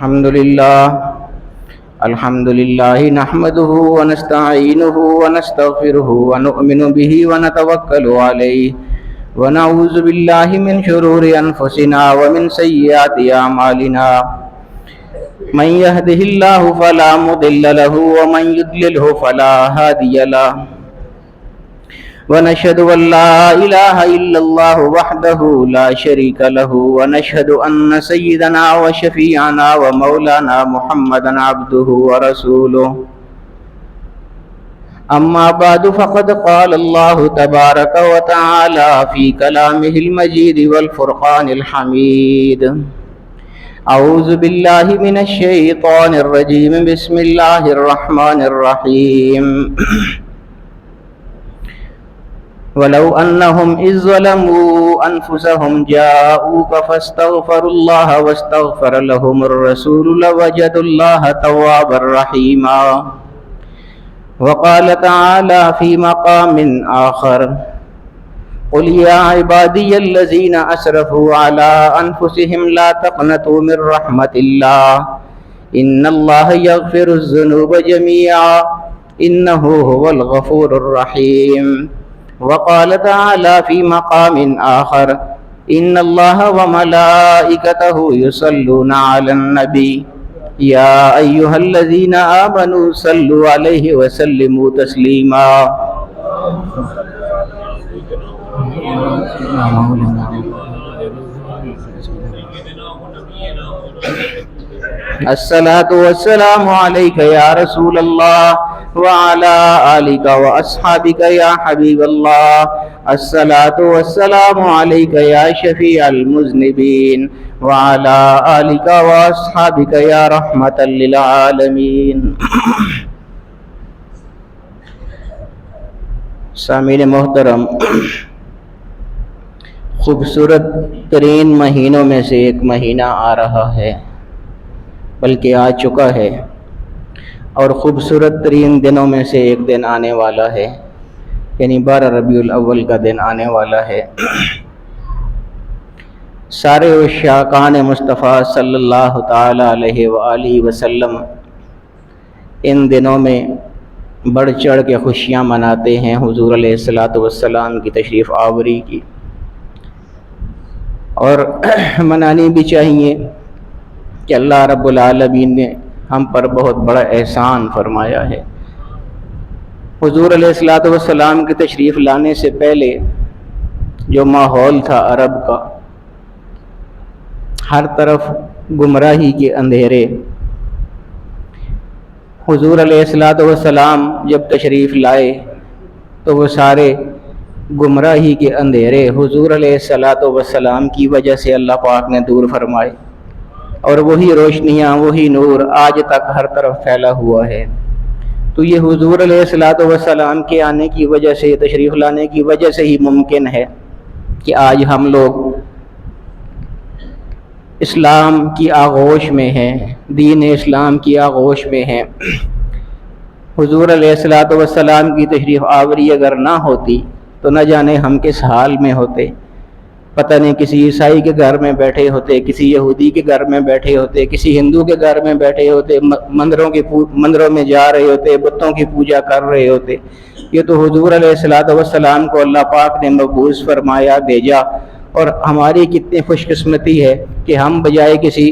الحمد لله نحمده ونستعينه ونستغفره ونؤمن به ونتوكل عليه ونعوذ بالله من شرور أنفسنا ومن سيئات أعمالنا من يهده الله فلا مضل له ومن يضلله فلا هادي له ونشهد أن لا إله إلا الله وحده لا شريك له ونشهد أن سيدنا وشفيعنا ومولانا محمدا عبده ورسوله أما بعد فقد قال الله تبارك وتعالى في كلامه المجيد والفرقان الحميد أعوذ بالله من الشيطان الرجيم بسم الله الرحمن الرحيم ولو أنهم إذ ظلموا أنفسهم جاءوك فاستغفروا الله واستغفر لهم الرسول لوجدوا الله توابا رحيما وقال تعالى في مقام آخر قل يا عبادي الذين أسرفوا على أنفسهم لا تقنطوا من رحمة الله إن الله يغفر الذنوب جميعا إنه هو الغفور الرحيم وقال تعالى في مقام آخر إن الله وملائكته يصلون على النبي يا أيها الذين آمنوا صلوا عليه وسلموا تسليما الصلاة والسلام عليك يا رسول الله وعلى آلك وأصحابك يا حبيب الله الصلاة والسلام عليك يا شفيع المذنبين وعلى آلك وأصحابك يا رحمة للعالمين سامعین محترم، خوبصورت ترین مہینوں میں سے ایک مہینہ آ رہا ہے، بلکہ آ چکا ہے، اور خوبصورت ترین دنوں میں سے ایک دن آنے والا ہے، یعنی 12 ربیع الاول کا دن آنے والا ہے۔ سارے عشاقان مصطفیٰ صلی اللہ تعالی علیہ وآلہ وسلم ان دنوں میں بڑھ چڑھ کے خوشیاں مناتے ہیں حضور علیہ السلام کی تشریف آوری کی، اور منانی بھی چاہیے کہ اللہ رب العالمین نے ہم پر بہت بڑا احسان فرمایا ہے۔ حضور علیہ السلام کی تشریف لانے سے پہلے جو ماحول تھا عرب کا، ہر طرف گمراہی کے اندھیرے، حضور علیہ السلام جب تشریف لائے تو وہ سارے گمراہی کے اندھیرے حضور علیہ السلام کی وجہ سے اللہ پاک نے دور فرمائے، اور وہی روشنیاں، وہی نور آج تک ہر طرف پھیلا ہوا ہے۔ تو یہ حضور علیہ السلام کے آنے کی وجہ سے، تشریف لانے کی وجہ سے ہی ممکن ہے کہ آج ہم لوگ اسلام کی آغوش میں ہیں، دین اسلام کی آغوش میں ہیں۔ حضور علیہ السلام کی تشریف آوری اگر نہ ہوتی تو نہ جانے ہم کس حال میں ہوتے، پتہ نہیں کسی عیسائی کے گھر میں بیٹھے ہوتے، کسی یہودی کے گھر میں بیٹھے ہوتے، کسی ہندو کے گھر میں بیٹھے ہوتے، مندروں میں جا رہے ہوتے، بتوں کی پوجا کر رہے ہوتے۔ یہ تو حضور علیہ السلام کو اللہ پاک نے مبعوث فرمایا، بھیجا، اور ہماری کتنی خوش قسمتی ہے کہ ہم بجائے کسی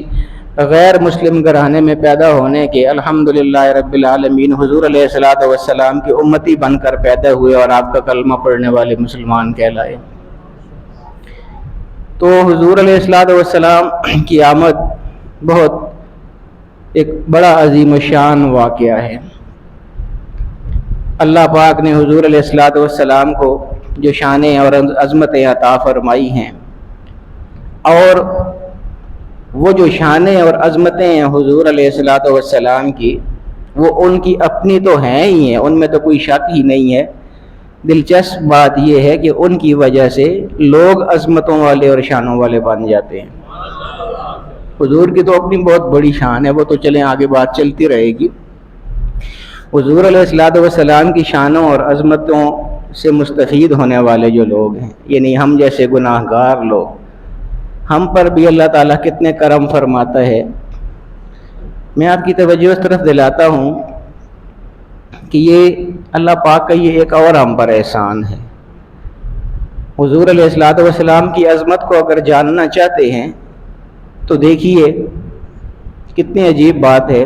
غیر مسلم گھرانے میں پیدا ہونے کے الحمدللہ رب العالمین حضور علیہ السلام کی امتی بن کر پیدا ہوئے اور آپ کا کلمہ پڑھنے والے مسلمان کہلائے۔ تو حضور علیہ السلام کی آمد بہت ایک بڑا عظیم الشان واقعہ ہے۔ اللہ پاک نے حضور علیہ السلام کو جو شانیں اور عظمتیں عطا فرمائی ہیں، اور وہ جو شانیں اور عظمتیں ہیں حضور علیہ السلام کی، وہ ان کی اپنی تو ہیں ہی ہیں، ان میں تو کوئی شک ہی نہیں ہے۔ دلچسپ بات یہ ہے کہ ان کی وجہ سے لوگ عظمتوں والے اور شانوں والے بن جاتے ہیں۔ حضور کی تو اپنی بہت بڑی شان ہے، وہ تو چلیں آگے بات چلتی رہے گی۔ حضور علیہ السلام کی شانوں اور عظمتوں سے مستفید ہونے والے جو لوگ ہیں، یعنی ہم جیسے گناہ گار لوگ، ہم پر بھی اللہ تعالیٰ کتنے کرم فرماتا ہے میں آپ کی توجہ اس طرف دلاتا ہوں کہ یہ اللہ پاک کا یہ ایک اور ہم پر احسان ہے۔ حضور علیہ الصلوۃ والسلام کی عظمت کو اگر جاننا چاہتے ہیں تو دیکھیے کتنی عجیب بات ہے۔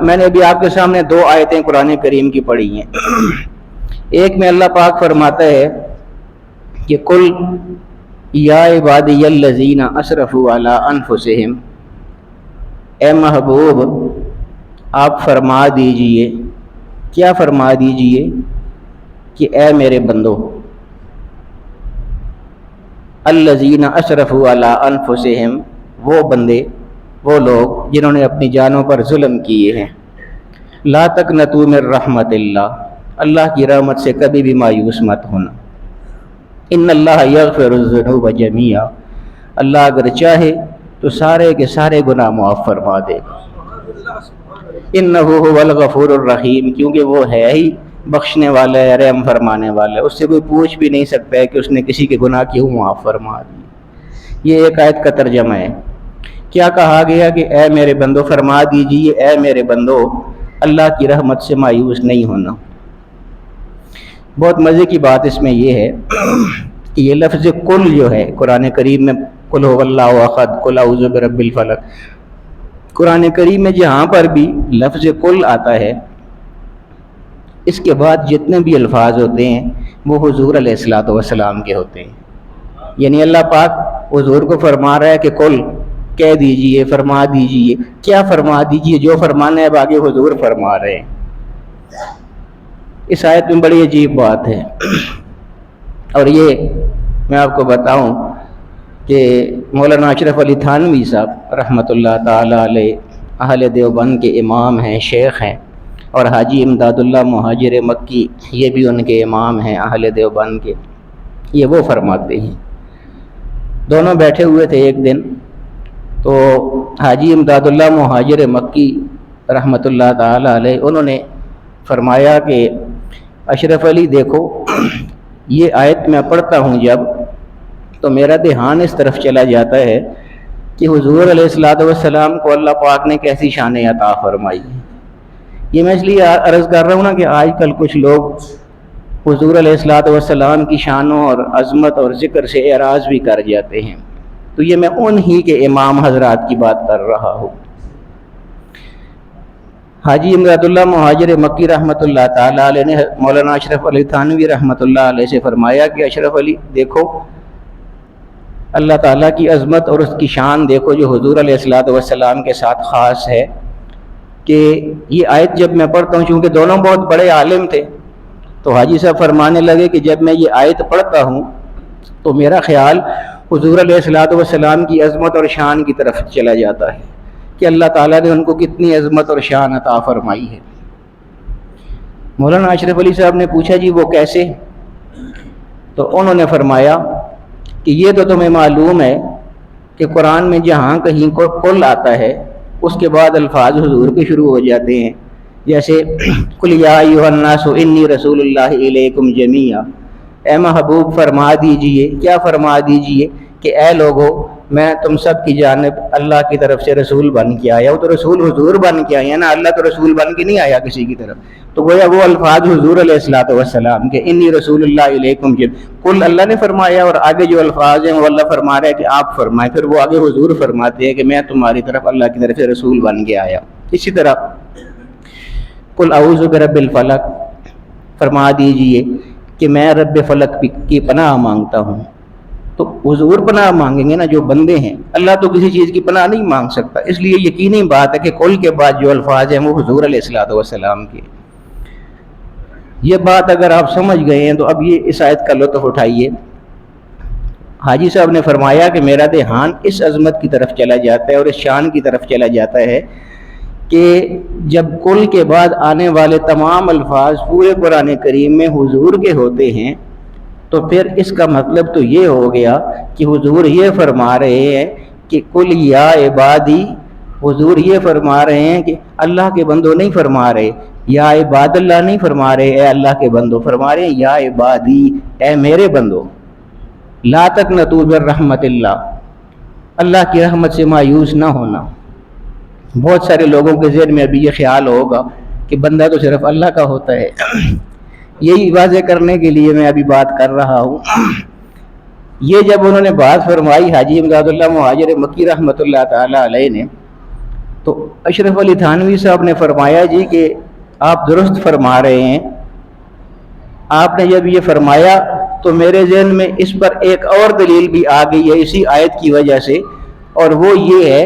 میں نے ابھی آپ کے سامنے 2 آیتیں قرآن کریم کی پڑھی ہیں۔ ایک میں اللہ پاک فرماتا ہے کہ قل یا عبادی الذین اسرفوا علی انفسہم، اے محبوب آپ فرما دیجئے، کیا فرما دیجئے کہ اے میرے بندو، الذین اسرفوا علی انفسہم، وہ بندے، وہ لوگ جنہوں نے اپنی جانوں پر ظلم کیے ہیں، لا تقنطوا من رحمت اللہ کی رحمت سے کبھی بھی مایوس مت ہونا، ان اللہ یغفر الذنوب جميعا، اللہ اگر چاہے تو سارے کے سارے گناہ معاف فرما دے گا، انہ هو الغفور الرحیم، کیونکہ وہ ہے ہی بخشنے والا ہے، رحم فرمانے والا ہے، اس سے کوئی پوچھ بھی نہیں سکتا ہے کہ اس نے کسی کے گناہ کیوں معاف فرما دی۔ یہ ایک آیت کا ترجمہ ہے۔ کیا کہا گیا کہ اے میرے بندو فرما دیجئے، اے میرے بندو اللہ کی رحمت سے مایوس نہیں ہونا۔ بہت مزے کی بات اس میں یہ ہے کہ یہ لفظ کل جو ہے قرآن کریم میں، قل هو اللہ احد، قل اعوذ برب الفلق، قرآن کریم میں جہاں پر بھی لفظ کل آتا ہے اس کے بعد جتنے بھی الفاظ ہوتے ہیں وہ حضور علیہ الصلوۃ والسلام کے ہوتے ہیں، یعنی اللہ پاک حضور کو فرما رہا ہے کہ کل کہہ دیجئے، فرما دیجئے، کیا فرما دیجئے، جو فرمانا ہے باقی حضور فرما رہے ہیں۔ اس آیت میں بڑی عجیب بات ہے، اور یہ میں آپ کو بتاؤں کہ مولانا اشرف علی تھانوی صاحب رحمۃ اللہ تعالی علیہ اہل دیوبند کے امام ہیں، شیخ ہیں، اور حاجی امداد اللہ مہاجر مکی یہ بھی ان کے امام ہیں اہل دیوبند کے، یہ وہ فرماتے ہیں۔ دونوں بیٹھے ہوئے تھے ایک دن، تو حاجی امداد اللہ مہاجر مکی رحمۃ اللہ تعالی علیہ انہوں نے فرمایا کہ اشرف علی دیکھو، یہ آیت میں پڑھتا ہوں جب تو میرا دھیان اس طرف چلا جاتا ہے کہ حضور علیہ الصلوۃ والسلام کو اللہ پاک نے کیسی شان عطا فرمائی۔ یہ میں اس لیے عرض کر رہا ہوں نا کہ آج کل کچھ لوگ حضور علیہ الصلوۃ والسلام کی شانوں اور عظمت اور ذکر سے اعراض بھی کر جاتے ہیں، تو یہ میں انہی کے امام حضرات کی بات کر رہا ہوں۔ حاجی امداد اللہ مہاجر مکی رحمۃ اللہ تعالی علیہ نے مولانا اشرف علی تھانوی رحمۃ اللہ علیہ سے فرمایا کہ اشرف علی دیکھو، اللہ تعالیٰ کی عظمت اور اس کی شان دیکھو جو حضور علیہ الصلوۃ والسلام کے ساتھ خاص ہے، کہ یہ آیت جب میں پڑھتا ہوں، چونکہ دونوں بہت بڑے عالم تھے، تو حاجی صاحب فرمانے لگے کہ جب میں یہ آیت پڑھتا ہوں تو میرا خیال حضور علیہ الصلوۃ والسلام کی عظمت اور شان کی طرف چلا جاتا ہے کہ اللہ تعالیٰ نے ان کو کتنی عظمت اور شان عطا فرمائی ہے۔ مولانا اشرف علی صاحب نے پوچھا جی وہ کیسے؟ تو انہوں نے فرمایا کہ یہ تو تمہیں معلوم ہے کہ قرآن میں جہاں کہیں کل آتا ہے اس کے بعد الفاظ حضور کے شروع ہو جاتے ہیں، جیسے قل یا ایھا الناس انی رسول اللہ الیکم جمیعا، اے محبوب فرما دیجئے، کیا فرما دیجئے کہ اے لوگو میں تم سب کی جانب اللہ کی طرف سے رسول بن کے آیا ہوں۔ تو رسول حضور بن کے آیا نا، اللہ تو رسول بن کے نہیں آیا کسی کی طرف، تو گویا وہ الفاظ حضور علیہ الصلوۃ والسلام کے، انی رسول اللہ الیکم کل اللہ نے فرمایا، اور آگے جو الفاظ ہیں وہ اللہ فرما رہا ہے کہ آپ فرمائیں، پھر وہ آگے حضور فرماتے ہیں کہ میں تمہاری طرف اللہ کی طرف سے رسول بن کے آیا۔ اسی طرح قل اعوذ برب الفلق، فرما دیجئے کہ میں رب فلق کی پناہ مانگتا ہوں۔ تو حضور پناہ مانگیں گے نا جو بندے ہیں، اللہ تو کسی چیز کی پناہ نہیں مانگ سکتا، اس لیے یقینی بات ہے کہ کل کے بعد جو الفاظ ہیں وہ حضور علیہ الصلوۃ والسلام کے۔ یہ بات اگر آپ سمجھ گئے ہیں تو اب یہ اس آیت کا لطف اٹھائیے۔ حاجی صاحب نے فرمایا کہ میرا دھیان اس عظمت کی طرف چلا جاتا ہے اور اس شان کی طرف چلا جاتا ہے کہ جب کل کے بعد آنے والے تمام الفاظ پورے قرآن کریم میں حضور کے ہوتے ہیں تو پھر اس کا مطلب تو یہ ہو گیا کہ حضور یہ فرما رہے ہیں کہ قل یا عبادی، حضور یہ فرما رہے ہیں کہ اللہ کے بندوں نہیں فرما رہے، یا عباد اللہ نہیں فرما رہے اے اللہ کے بندوں، فرما رہے ہیں یا عبادی، اے میرے بندوں، لا تقنطوا من رحمت اللہ، اللہ کی رحمت سے مایوس نہ ہونا۔ بہت سارے لوگوں کے ذہن میں ابھی یہ خیال ہوگا کہ بندہ تو صرف اللہ کا ہوتا ہے، یہی واضح کرنے کے لیے میں ابھی بات کر رہا ہوں۔ یہ جب انہوں نے بات فرمائی حاجی امداد اللہ مہاجر مکی رحمۃ اللہ تعالی علیہ نے، تو اشرف علی تھانوی صاحب نے فرمایا جی کہ آپ درست فرما رہے ہیں۔ آپ نے جب یہ فرمایا تو میرے ذہن میں اس پر ایک اور دلیل بھی آ گئی ہے اسی آیت کی وجہ سے، اور وہ یہ ہے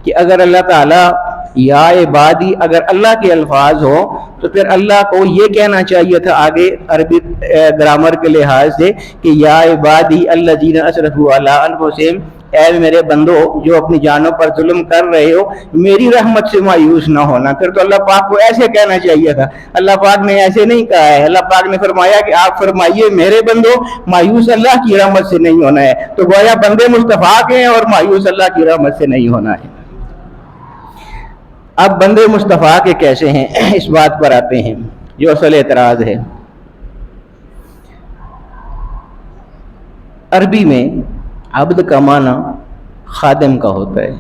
کہ اگر اللہ تعالیٰ یا عبادی اگر اللہ کے الفاظ ہوں تو پھر اللہ کو یہ کہنا چاہیے تھا آگے عربی گرامر کے لحاظ سے کہ یا عبادی الذین اسرفوا علی انفسہم، اے میرے بندو جو اپنی جانوں پر ظلم کر رہے ہو میری رحمت سے مایوس نہ ہونا۔ پھر تو اللہ پاک کو ایسے کہنا چاہیے تھا، اللہ پاک نے ایسے نہیں کہا ہے۔ اللہ پاک نے فرمایا کہ آپ فرمائیے میرے بندو مایوس اللہ کی رحمت سے نہیں ہونا ہے، تو گویا بندے مصطفیٰ کے ہیں اور مایوس اللہ کی رحمت سے نہیں ہونا ہے۔ اب بندے مصطفیٰ کے کیسے ہیں اس بات پر آتے ہیں جو اصل اعتراض ہے۔ عربی میں عبد کا معنی خادم کا ہوتا ہے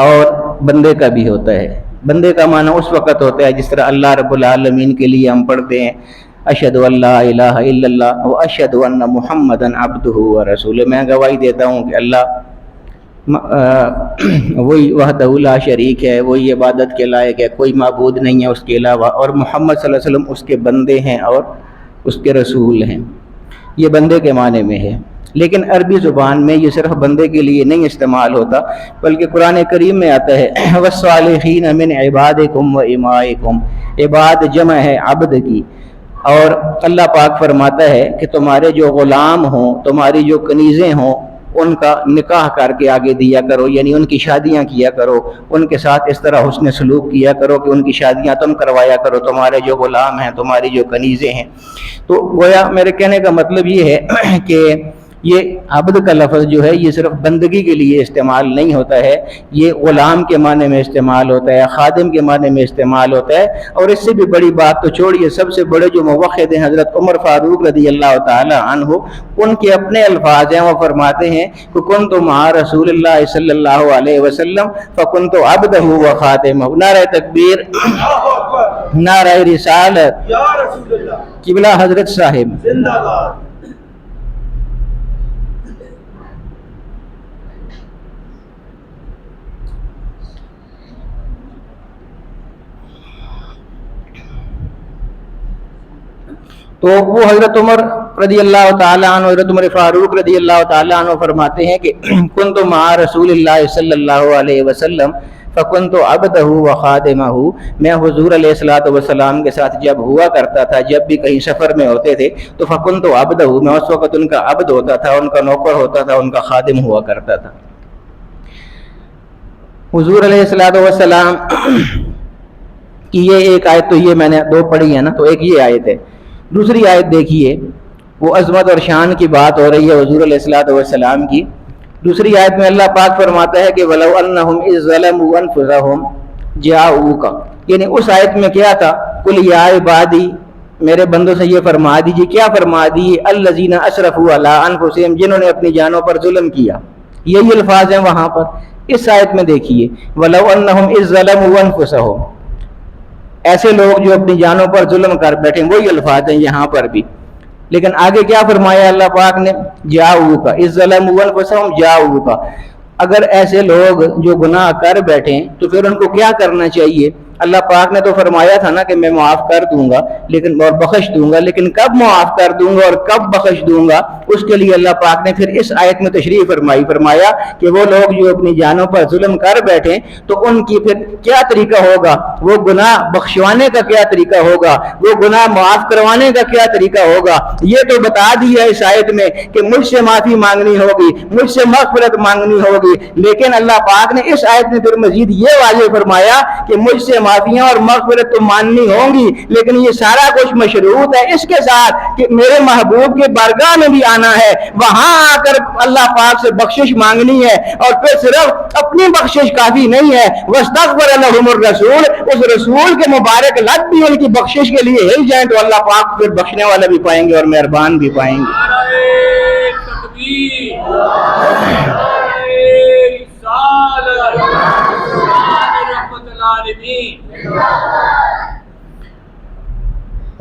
اور بندے کا بھی ہوتا ہے۔ بندے کا معنی اس وقت ہوتا ہے جس طرح اللہ رب العالمین کے لیے ہم پڑھتے ہیں اشہد ان لا الہ الا اللہ و اشہد ان محمدا عبدہ و رسولہ، میں گواہی دیتا ہوں کہ اللہ وہی وحدہ لا شریک ہے، وہی عبادت کے لائق ہے، کوئی معبود نہیں ہے اس کے علاوہ، اور محمد صلی اللہ علیہ وسلم اس کے بندے ہیں اور اس کے رسول ہیں۔ یہ بندے کے معنی میں ہے، لیکن عربی زبان میں یہ صرف بندے کے لیے نہیں استعمال ہوتا بلکہ قرآن کریم میں آتا ہے والصالحین من عبادکم و امائکم، عباد جمع ہے عبد کی، اور اللہ پاک فرماتا ہے کہ تمہارے جو غلام ہوں، تمہاری جو کنیزیں ہوں، ان کا نکاح کر کے آگے دیا کرو، یعنی ان کی شادیاں کیا کرو، ان کے ساتھ اس طرح حسن سلوک کیا کرو کہ ان کی شادیاں تم کروایا کرو، تمہارے جو غلام ہیں، تمہاری جو کنیزیں ہیں۔ تو گویا میرے کہنے کا مطلب یہ ہے کہ یہ عبد کا لفظ جو ہے یہ صرف بندگی کے لیے استعمال نہیں ہوتا ہے، یہ غلام کے معنی میں استعمال ہوتا ہے، خادم کے معنی میں استعمال ہوتا ہے۔ اور اس سے بھی بڑی بات تو چھوڑیے، سب سے بڑے جو موحد ہیں حضرت عمر فاروق رضی اللہ تعالی عنہ، ان کے اپنے الفاظ ہیں، وہ فرماتے ہیں کہ کنت مع رسول اللہ صلی اللہ علیہ وسلم فکنت عبدہ و خاتمہ۔ نعرہ تکبیر، نعرہ رسالت، قبلہ حضرت صاحب زندہ باد۔ تو وہ حضرت عمر رضی اللہ تعالیٰ عنہ، حضرت عمر فاروق رضی اللہ تعالیٰ عنہ فرماتے ہیں کہ کنت مع رسول اللہ صلی اللہ علیہ وسلم فکنت عبدہ و خادمہ، میں حضور علیہ الصلوۃ والسلام کے ساتھ جب ہوا کرتا تھا، جب بھی کہیں سفر میں ہوتے تھے تو فکنت عبدہ، میں اس وقت ان کا عبد ہوتا تھا، ان کا نوکر ہوتا تھا، ان کا خادم ہوا کرتا تھا۔ حضور علیہ الصلوۃ والسلام کی یہ ایک آیت، تو یہ میں نے دو پڑھی ہے نا، تو ایک یہ آیت ہے۔ دوسری آیت دیکھیے، وہ عظمت اور شان کی بات ہو رہی ہے حضور علیہ الصلوۃ والسلام کی۔ دوسری آیت میں اللہ پاک فرماتا ہے کہ وَلَوْ أَنَّهُمْ إِذْ ظَلَمُوا أَنفُسَهُمْ جَاءُوكَ، یعنی اس آیت میں کیا تھا؟ قُلْ يَا عِبَادِي، میرے بندوں سے یہ فرما دیجیے، کیا فرما دیجیے؟ الَّذِينَ أَسْرَفُوا عَلَىٰ أَنفُسِهِمْ، جنہوں نے اپنی جانوں پر ظلم کیا۔ یہی الفاظ ہیں وہاں پر۔ اس آیت میں دیکھیے وَلَوْ أَنَّهُمْ إِذْ ظَلَمُوا أَنفُسَهُمْ، ایسے لوگ جو اپنی جانوں پر ظلم کر بیٹھے، وہی الفاظ ہیں یہاں پر بھی، لیکن آگے کیا فرمایا اللہ پاک نے؟ جاؤکا، اذ ظلموا انفسہم جاؤکا، اگر ایسے لوگ جو گناہ کر بیٹھیں تو پھر ان کو کیا کرنا چاہیے؟ اللہ پاک نے تو فرمایا تھا نا کہ میں معاف کر دوں گا لیکن اور بخش دوں گا، لیکن کب معاف کر دوں گا اور کب بخش دوں گا، اس کے لیے اللہ پاک نے پھر اس آیت میں تشریح فرمایا کہ وہ لوگ جو اپنی جانوں پر ظلم کر بیٹھیں تو ان کی پھر کیا طریقہ ہوگا، وہ گناہ بخشوانے کا کیا طریقہ ہوگا، وہ گناہ معاف کروانے کا کیا طریقہ ہوگا۔ یہ تو بتا دیا اس آیت میں کہ مجھ سے معافی مانگنی ہوگی، مجھ سے مغفرت مانگنی ہوگی، لیکن اللہ پاک نے اس آیت میں پھر مزید یہ واضح فرمایا کہ مجھ سے معافیاں اور مغفرت تو ماننی ہوں گی، لیکن یہ سارا کچھ مشروط ہے اس کے ساتھ کہ میرے محبوب کے بارگاہ میں بھی آنا ہے، وہاں آ کر اللہ پاک سے بخشش مانگنی ہے، اور پھر صرف اپنی بخشش کافی نہیں ہے، وَاسْتَغْفَرَ لَهُمُ الرَّسُولُ، اس رسول کے مبارک لب بھی ان کی بخشش کے لیے ہل جائیں تو اللہ پاک پھر بخشنے والا بھی پائیں گے اور مہربان بھی پائیں گے۔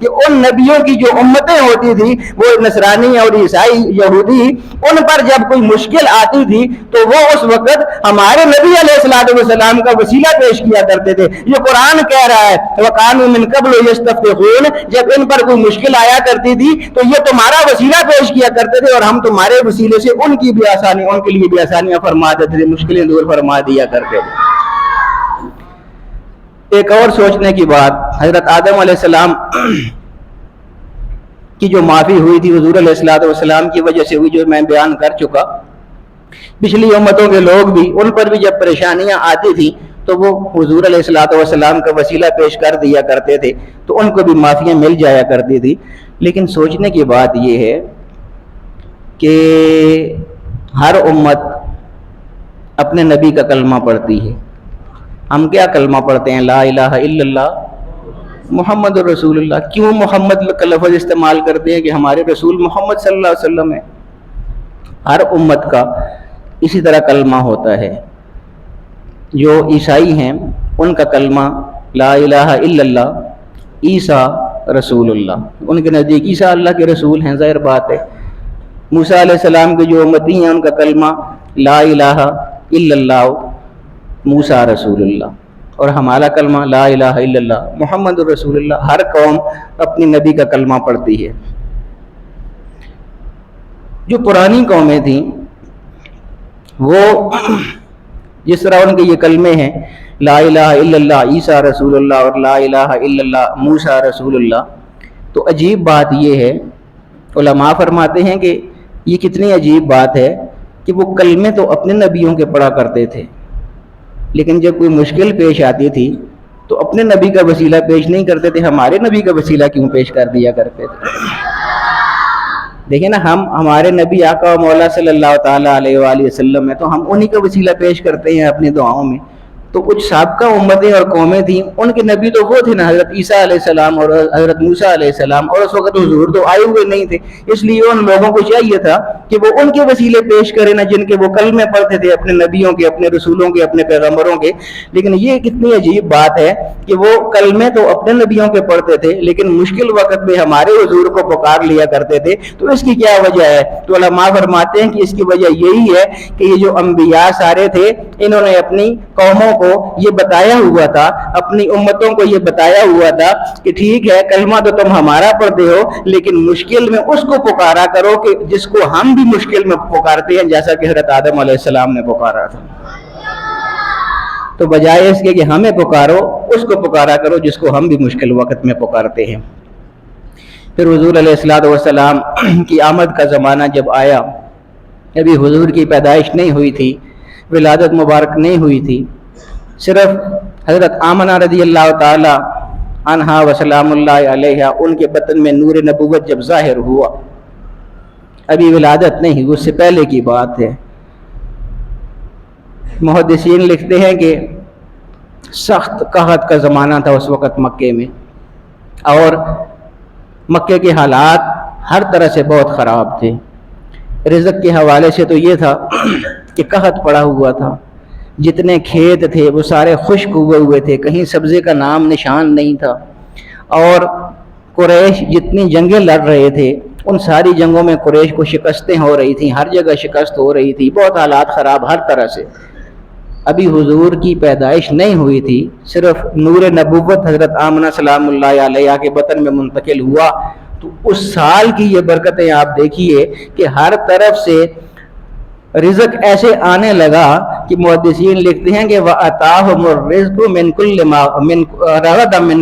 کہ ان نبیوں کی جو امتیں ہوتی تھی وہ نصرانی اور عیسائی یہودی، ان پر جب کوئی مشکل آتی تھی تو وہ اس وقت ہمارے نبی علیہ الصلوۃ والسلام کا وسیلہ پیش کیا کرتے تھے۔ یہ قرآن کہہ رہا ہے وَقَانُوا مِن قَبْلُ يَسْتَفْتِحُونَ، جب ان پر کوئی مشکل آیا کرتی تھی تو یہ تمہارا وسیلہ پیش کیا کرتے تھے اور ہم تمہارے وسیلے سے ان کی بھی آسانی، ان کے لیے بھی آسانیاں فرما دیتے تھے، مشکلیں دور فرما دیا کرتے تھے۔ ایک اور سوچنے کی بات، حضرت آدم علیہ السلام کی جو معافی ہوئی تھی حضور علیہ الصلوۃ والسلام کی وجہ سے ہوئی، جو میں بیان کر چکا، پچھلی امتوں کے لوگ بھی، ان پر بھی جب پریشانیاں آتی تھیں تو وہ حضور علیہ الصلوۃ والسلام کا وسیلہ پیش کر دیا کرتے تھے تو ان کو بھی معافیاں مل جایا کرتی تھی۔ لیکن سوچنے کی بات یہ ہے کہ ہر امت اپنے نبی کا کلمہ پڑھتی ہے۔ ہم کیا کلمہ پڑھتے ہیں؟ لا الہ الا اللہ محمد رسول اللہ۔ کیوں محمد کا لفظ استعمال کرتے ہیں؟ کہ ہمارے رسول محمد صلی اللہ علیہ وسلم ہے۔ ہر امت کا اسی طرح کلمہ ہوتا ہے۔ جو عیسائی ہیں ان کا کلمہ لا الہ الا اللہ عیسیٰ رسول اللہ، ان کے نزدیک عیسیٰ اللہ کے رسول ہیں، ظاہر بات ہے۔ موسیٰ علیہ السلام کے جو امتی ہیں ان کا کلمہ لا الہ الا اللہ موسیٰ رسول اللہ، اور ہمارا کلمہ لا الہ الا اللہ محمد رسول اللہ۔ ہر قوم اپنی نبی کا کلمہ پڑھتی ہے۔ جو پرانی قومیں تھیں وہ جس طرح ان کے یہ کلمے ہیں لا الہ الا اللہ عیسیٰ رسول اللہ اور لا الہ الا اللہ موسیٰ رسول اللہ، تو عجیب بات یہ ہے، علماء فرماتے ہیں کہ یہ کتنی عجیب بات ہے کہ وہ کلمے تو اپنے نبیوں کے پڑھا کرتے تھے، لیکن جب کوئی مشکل پیش آتی تھی تو اپنے نبی کا وسیلہ پیش نہیں کرتے تھے، ہمارے نبی کا وسیلہ کیوں پیش کر دیا کرتے تھے؟ دیکھیں نا، ہمارے نبی آقا و مولا صلی اللہ تعالیٰ علیہ وآلہ وسلم ہے تو ہم انہی کا وسیلہ پیش کرتے ہیں اپنی دعاؤں میں۔ تو کچھ سابقہ امتیں اور قومیں تھیں، ان کے نبی تو وہ تھے نا حضرت عیسیٰ علیہ السلام اور حضرت موسیٰ علیہ السلام، اور اس وقت حضور تو آئے ہوئے نہیں تھے، اس لیے ان لوگوں کو چاہیے تھا کہ وہ ان کے وسیلے پیش کریں نا جن کے وہ کلمے پڑھتے تھے اپنے نبیوں کے، اپنے رسولوں کے، اپنے پیغمبروں کے۔ لیکن یہ کتنی عجیب بات ہے کہ وہ کلمے تو اپنے نبیوں کے پڑھتے تھے لیکن مشکل وقت میں ہمارے حضور کو پکار لیا کرتے تھے۔ تو اس کی کیا وجہ ہے؟ تو علماء فرماتے ہیں کہ اس کی وجہ یہی ہے کہ یہ جو انبیاء سارے تھے انہوں نے اپنی قوموں کو یہ بتایا ہوا تھا، اپنی امتوں کو یہ بتایا ہوا تھا کہ ٹھیک ہے کلمہ تو تم ہمارا پڑھتے ہو لیکن مشکل میں اس کو پکارا کرو کہ جس کو ہم بھی مشکل میں پکارتے ہیں، جیسا کہ حضرت آدم علیہ السلام نے پکارا تھا۔ تو بجائے اس کے کہ ہمیں پکارو، اس کو پکارا کرو جس کو ہم بھی مشکل وقت میں پکارتے ہیں۔ پھر حضور علیہ الصلوۃ والسلام کی آمد کا زمانہ جب آیا، ابھی حضور کی پیدائش نہیں ہوئی تھی، ولادت مبارک نہیں ہوئی تھی، صرف حضرت آمنہ رضی اللہ تعالی عنہا وسلام اللہ علیہا ان کے بطن میں نور نبوت جب ظاہر ہوا، ابھی ولادت نہیں ہوئی، اس سے پہلے کی بات ہے۔ محدثین لکھتے ہیں کہ سخت قحط کا زمانہ تھا اس وقت مکے میں، اور مکے کے حالات ہر طرح سے بہت خراب تھے۔ رزق کے حوالے سے تو یہ تھا کہ قحط پڑا ہوا تھا، جتنے کھیت تھے وہ سارے خشک ہوئے تھے، کہیں سبزے کا نام نشان نہیں تھا، اور قریش جتنی جنگیں لڑ رہے تھے ان ساری جنگوں میں قریش کو شکستیں ہو رہی تھیں، ہر جگہ شکست ہو رہی تھی، بہت حالات خراب ہر طرح سے۔ ابھی حضور کی پیدائش نہیں ہوئی تھی، صرف نور نبوت حضرت آمنہ سلام اللہ علیہ کے بطن میں منتقل ہوا، تو اس سال کی یہ برکتیں آپ دیکھیے کہ ہر طرف سے رزق ایسے آنے لگا کہ محدثین لکھتے ہیں کہ وَأَتَاهُمُ الرِّزْقُ مِنْ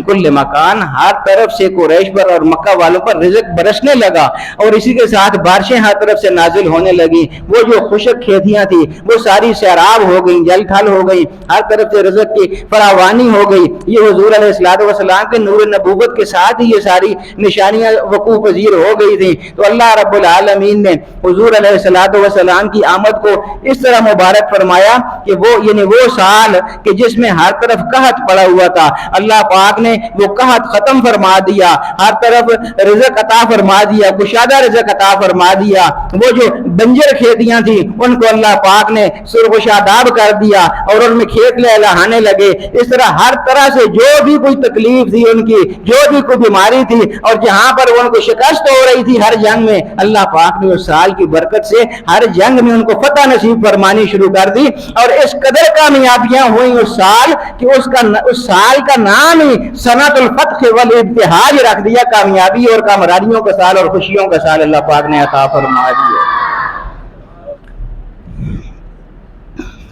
كُلِّ مَكَانٍ، ہر طرف سے قریش پر اور مکہ والوں پر رزق برسنے لگا، اور اسی کے ساتھ بارشیں ہر طرف سے نازل ہونے لگیں، وہ جو خشک کھیتیاں تھیں وہ ساری سیراب ہو گئیں، جل تھل ہو گئیں، ہر طرف سے رزق کی فراوانی ہو گئی۔ یہ حضور علیہ الصلوۃ والسلام کے نور نبوت کے ساتھ ہی یہ ساری نشانیاں وقوع پذیر ہو گئی تھیں۔ تو اللہ رب العالمین نے حضور علیہ الصلوۃ والسلام کی آمد کو اس طرح مبارک فرمایا کہ وہ یعنی وہ سال کہ جس میں ہر طرف قحط پڑا ہوا تھا، اللہ پاک نے وہ قحط ختم فرما دیا، ہر طرف رزق عطا فرما دیا، کشادہ رزق عطا فرما دیا، وہ جو بنجر کھیتیاں تھیں ان کو اللہ پاک نے سرخ و شاداب کر دیا اور ان میں کھیت لہلانے لگے۔ اس طرح ہر طرح سے جو بھی کوئی تکلیف تھی ان کی، جو بھی کوئی بیماری تھی اور جہاں پر ان کو شکست ہو رہی تھی ہر جنگ میں، اللہ پاک نے اس سال کی برکت سے ہر جنگ میں ان کو فتح نصیب فرمانی شروع کر دی، اور اس قدر کامیابیاں ہوئیں اس سال کہ اس سال کا نام ہی سنۃ الفتح والابتہاج رکھ دیا، کامیابی اور کامرانیوں کا سال اور خوشیوں کا سال اللہ پاک نے عطا فرما دیا۔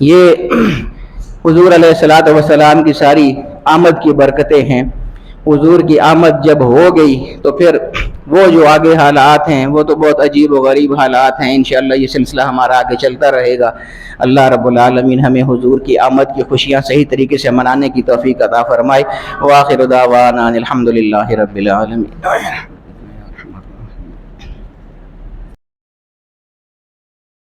یہ حضور علیہ الصلوۃ والسلام کی ساری آمد کی برکتیں ہیں۔ حضور کی آمد جب ہو گئی تو پھر وہ جو آگے حالات ہیں وہ تو بہت عجیب و غریب حالات ہیں، انشاءاللہ یہ سلسلہ ہمارا آگے چلتا رہے گا۔ اللہ رب العالمین ہمیں حضور کی آمد کی خوشیاں صحیح طریقے سے منانے کی توفیق عطا فرمائے۔ وآخر دعوانا الحمدللہ رب العالمین۔